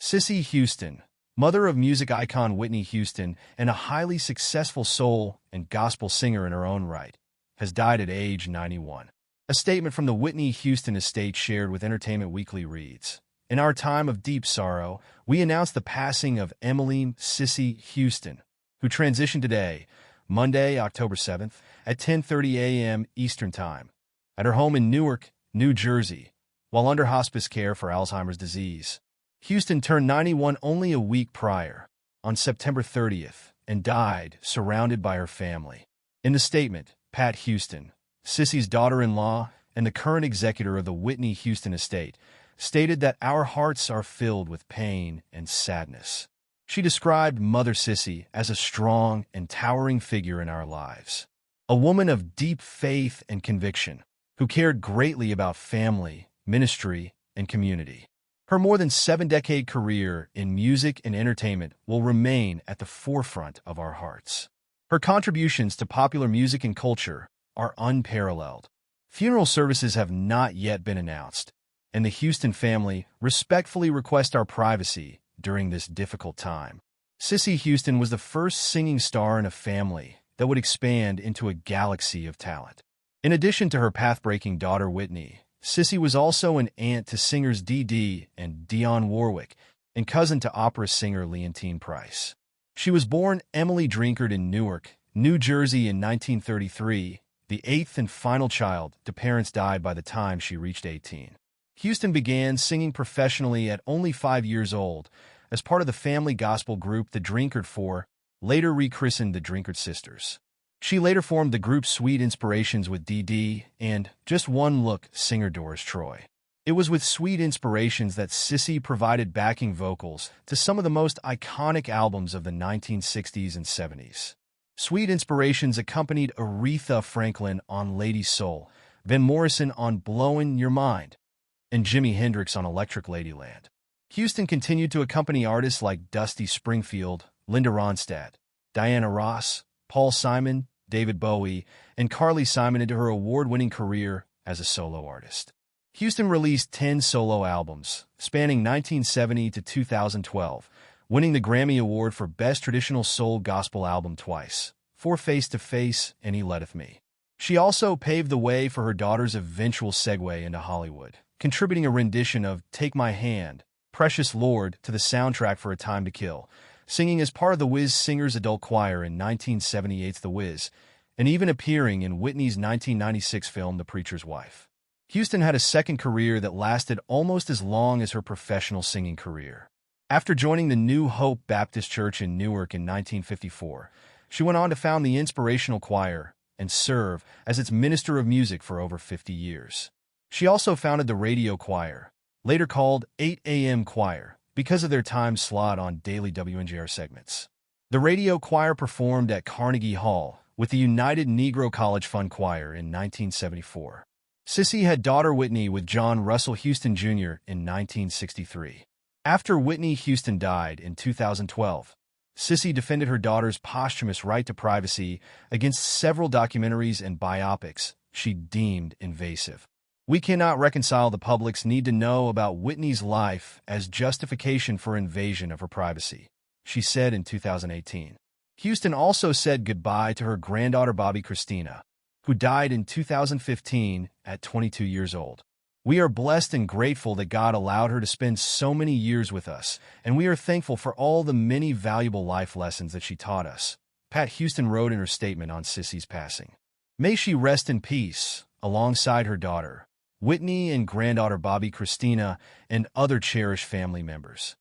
Cissy Houston, mother of music icon Whitney Houston and a highly successful soul and gospel singer in her own right, has died at age 91. A statement from the Whitney Houston estate shared with Entertainment Weekly reads, "In our time of deep sorrow, we announce the passing of Emmeline Cissy Houston, who transitioned today, Monday, October 7th, at 10:30 a.m. Eastern Time, at her home in Newark, New Jersey, while under hospice care for Alzheimer's disease." Houston turned 91 only a week prior, on September 30th, and died surrounded by her family. In the statement, Pat Houston, Cissy's daughter-in-law and the current executor of the Whitney Houston estate, stated that our hearts are filled with pain and sadness. She described Mother Cissy as a strong and towering figure in our lives, a woman of deep faith and conviction, who cared greatly about family, ministry, and community. Her more than 7-decade career in music and entertainment will remain at the forefront of our hearts. Her contributions to popular music and culture are unparalleled. Funeral services have not yet been announced, and the Houston family respectfully request our privacy during this difficult time. Cissy Houston was the first singing star in a family that would expand into a galaxy of talent. In addition to her path-breaking daughter Whitney, Cissy was also an aunt to singers Dee Dee and Dionne Warwick and cousin to opera singer Leontyne Price. She was born Emily Drinkard in Newark, New Jersey in 1933, the eighth and final child to parents died by the time she reached 18. Houston began singing professionally at only 5 years old as part of the family gospel group the Drinkard Four, later rechristened the Drinkard Sisters. She later formed the group Sweet Inspirations with Dee Dee and Just One Look singer Doris Troy. It was with Sweet Inspirations that Cissy provided backing vocals to some of the most iconic albums of the 1960s and 70s. Sweet Inspirations accompanied Aretha Franklin on Lady Soul, Van Morrison on Blowin' Your Mind, and Jimi Hendrix on Electric Ladyland. Houston continued to accompany artists like Dusty Springfield, Linda Ronstadt, Diana Ross, Paul Simon, David Bowie, and Carly Simon into her award-winning career as a solo artist. Houston released 10 solo albums, spanning 1970 to 2012, winning the Grammy Award for Best Traditional Soul Gospel Album twice, for Face to Face and He Letteth Me. She also paved the way for her daughter's eventual segue into Hollywood, contributing a rendition of Take My Hand, Precious Lord to the soundtrack for A Time to Kill, singing as part of the Wiz Singers Adult Choir in 1978's The Wiz, and even appearing in Whitney's 1996 film The Preacher's Wife. Houston had a second career that lasted almost as long as her professional singing career. After joining the New Hope Baptist Church in Newark in 1954, she went on to found the Inspirational Choir and serve as its minister of music for over 50 years. She also founded the Radio Choir, later called 8 a.m. Choir, because of their time slot on daily WNJR segments. The Radio Choir performed at Carnegie Hall with the United Negro College Fund Choir in 1974. Cissy had daughter Whitney with John Russell Houston Jr. in 1963. After Whitney Houston died in 2012, Cissy defended her daughter's posthumous right to privacy against several documentaries and biopics she deemed invasive. "We cannot reconcile the public's need to know about Whitney's life as justification for invasion of her privacy," she said in 2018. Houston also said goodbye to her granddaughter Bobby Christina, who died in 2015 at 22 years old. "We are blessed and grateful that God allowed her to spend so many years with us, and we are thankful for all the many valuable life lessons that she taught us," Pat Houston wrote in her statement on Cissy's passing. May she rest in peace, alongside her daughter, Whitney, and granddaughter Bobby Christina, and other cherished family members.